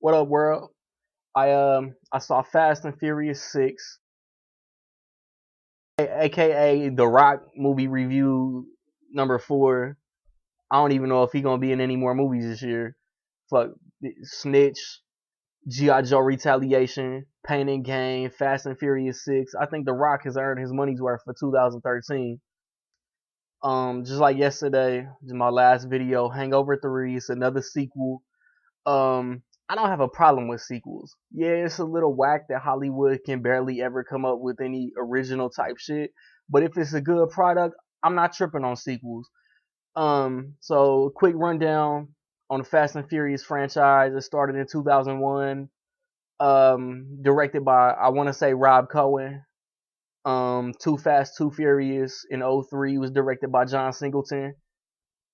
What up, world? I saw Fast and Furious 6, aka The Rock movie review number 4. I don't even know if he gonna be in any more movies this year. Fuck, Snitch, G.I. Joe Retaliation, Pain and Gain, Fast and Furious 6. I think The Rock has earned his money's worth for 2013. Just like yesterday, my last video, Hangover 3. It's another sequel. I don't have a problem with sequels. Yeah, it's a little whack that Hollywood can barely ever come up with any original type shit. But if it's a good product, I'm not tripping on sequels. So quick rundown on the Fast and Furious franchise. It started in 2001. Directed by, I want to say, Rob Cohen. Too Fast, Too Furious in '03 was directed by John Singleton.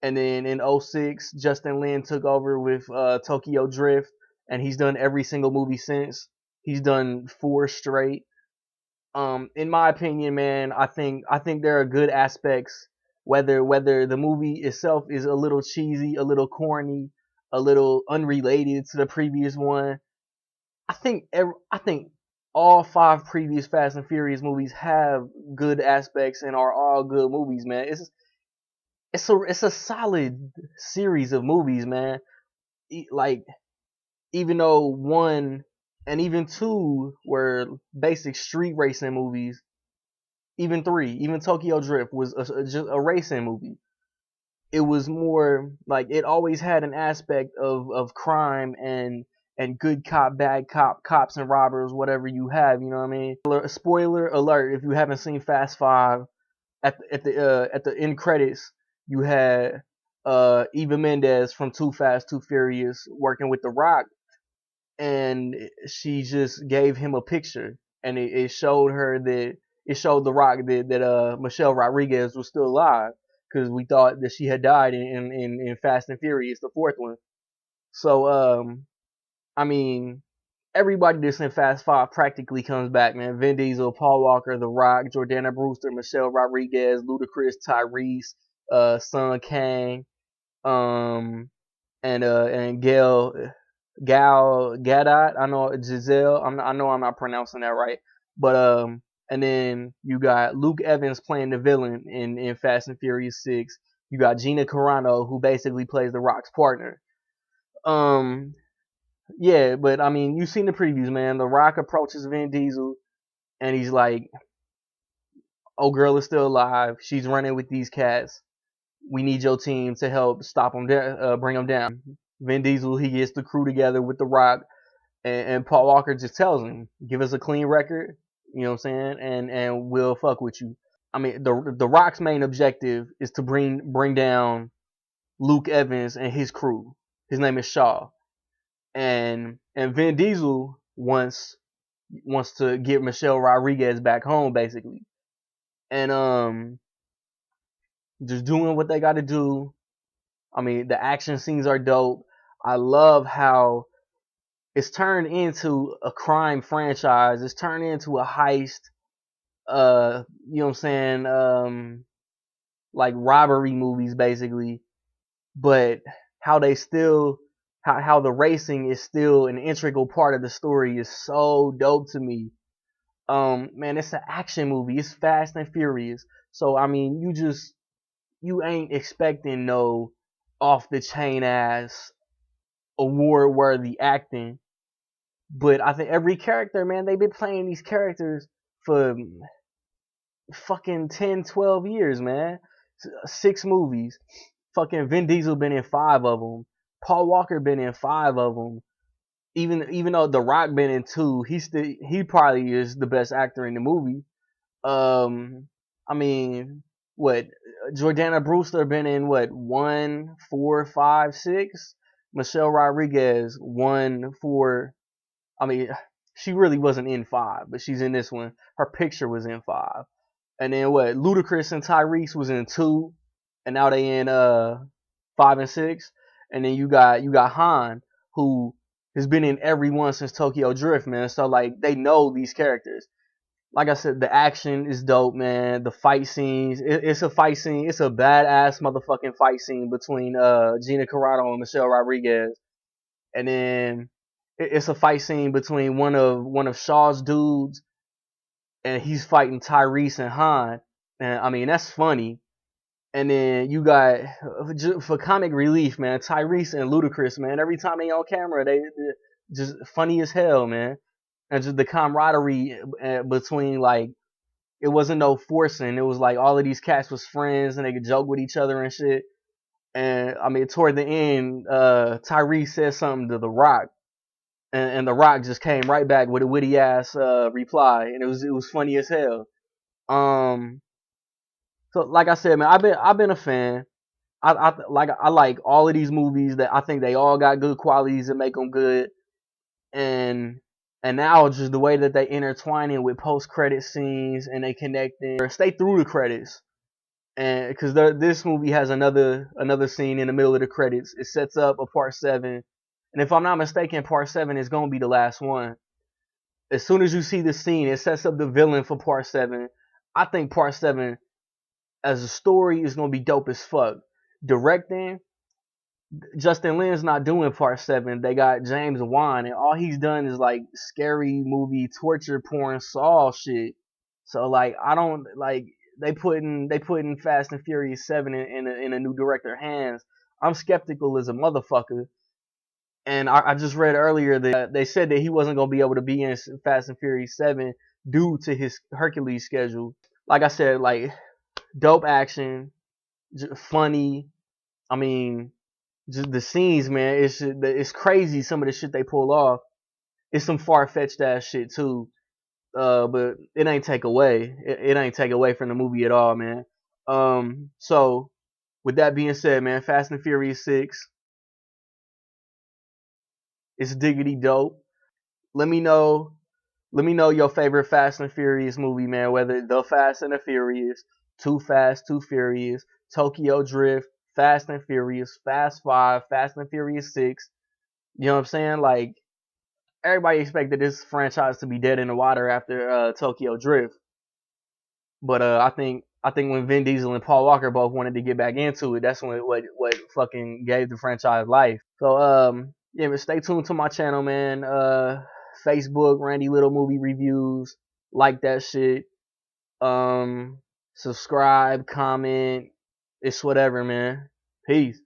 And then in '06, Justin Lin took over with Tokyo Drift, and he's done every single movie since. He's done 4 straight. In my opinion, man, I think there are good aspects. Whether the movie itself is a little cheesy, a little corny, a little unrelated to the previous one, I think all 5 previous Fast and Furious movies have good aspects and are all good movies, man. It's a solid series of movies, man. Like, even though 1 and even 2 were basic street racing movies, even 3, even Tokyo Drift was just a racing movie. It was more like it always had an aspect of crime and good cop, bad cop, cops and robbers, whatever you have. You know what I mean? Spoiler alert: if you haven't seen Fast 5, at the end credits, you had Eva Mendes from Too Fast, Too Furious working with The Rock, and she just gave him a picture, and it showed her that it showed The Rock that Michelle Rodriguez was still alive, because we thought that she had died in Fast and Furious, the 4th one. So I mean, everybody that's in Fast 5 practically comes back, man. Vin Diesel, Paul Walker, The Rock, Jordana Brewster, Michelle Rodriguez, Ludacris, Tyrese, Son Kang, um, and Gal Gadot. I know Giselle. I know I'm not pronouncing that right, but and then you got Luke Evans playing the villain in Fast and Furious 6. You got Gina Carano, who basically plays The Rock's partner. Um, yeah, but I mean, you've seen the previews, man. The Rock approaches Vin Diesel, and he's like, "Oh, girl is still alive. She's running with these cats. We need your team to help stop them, bring them down." Vin Diesel, he gets the crew together with The Rock, and Paul Walker just tells him, "Give us a clean record, you know what I'm saying, and we'll fuck with you." I mean, the Rock's main objective is to bring down Luke Evans and his crew. His name is Shaw, and Vin Diesel wants to get Michelle Rodriguez back home, basically, and just doing what they got to do. I mean, the action scenes are dope. I love how it's turned into a crime franchise. It's turned into a heist. You know what I'm saying? Like robbery movies, basically. But how they still, how the racing is still an integral part of the story is so dope to me. Man, it's an action movie. It's Fast and Furious. So I mean, you ain't expecting no off the chain ass award worthy acting. But I think every character, man, they've been playing these characters for fucking 10, 12 years, man. 6 movies. Fucking Vin Diesel been in 5 of them. Paul Walker been in 5 of them. Even though The Rock been in 2, he probably is the best actor in the movie. I mean, what, Jordana Brewster been in what, 1, 4, 5, 6. Michelle Rodriguez 1, 4. I mean, she really wasn't in 5, but she's in this one. Her picture was in 5. And then what, Ludacris and Tyrese was in 2, and now they in 5 and 6. And then you got Han, who has been in every one since Tokyo Drift, man. So like, they know these characters. Like I said, the action is dope, man. The fight scenes, it's a fight scene. It's a badass motherfucking fight scene between Gina Carano and Michelle Rodriguez. And then It's a fight scene between one of Shaw's dudes, and he's fighting Tyrese and Han, and I mean that's funny. And then you got for comic relief, man, Tyrese and Ludacris, man. Every time they on camera, they just funny as hell, man. And just the camaraderie between, like, it wasn't no forcing. It was like all of these cats was friends and they could joke with each other and shit. And I mean, toward the end, Tyrese said something to The Rock, and The Rock just came right back with a witty ass reply, and it was funny as hell. Um, so like I said, man, I've been a fan. I like all of these movies. That I think they all got good qualities that make them good, and now just the way that they intertwining with post credit scenes and they connecting, or stay through the credits, and because this movie has another scene in the middle of the credits. It sets up a part 7, and if I'm not mistaken, part 7 is gonna be the last one. As soon as you see this scene, it sets up the villain for part 7. I think part 7 as a story is gonna be dope as fuck. Directing, Justin Lin's not doing part 7. They got James Wan, and all he's done is like scary movie, torture porn, Saw shit. So like, I don't like, they putting Fast and Furious 7 in a new director hands. I'm skeptical as a motherfucker, and I just read earlier that they said that he wasn't gonna be able to be in Fast and Furious 7 due to his Hercules schedule. Like I said, like, dope action, funny. I mean, just the scenes, man. It's crazy some of the shit they pull off. It's some far fetched ass shit too. But it ain't take away. It ain't take away from the movie at all, man. So with that being said, man, Fast and Furious 6, it's diggity dope. Let me know. Let me know your favorite Fast and Furious movie, man. Whether The Fast and the Furious, Too Fast, Too Furious, Tokyo Drift, Fast and Furious, Fast 5, Fast and Furious 6. You know what I'm saying? Like, everybody expected this franchise to be dead in the water after Tokyo Drift, but I think when Vin Diesel and Paul Walker both wanted to get back into it, that's when what fucking gave the franchise life. So yeah, but stay tuned to my channel, man. Facebook, Randy Little Movie Reviews. Like that shit. Subscribe, comment. It's whatever, man. Peace.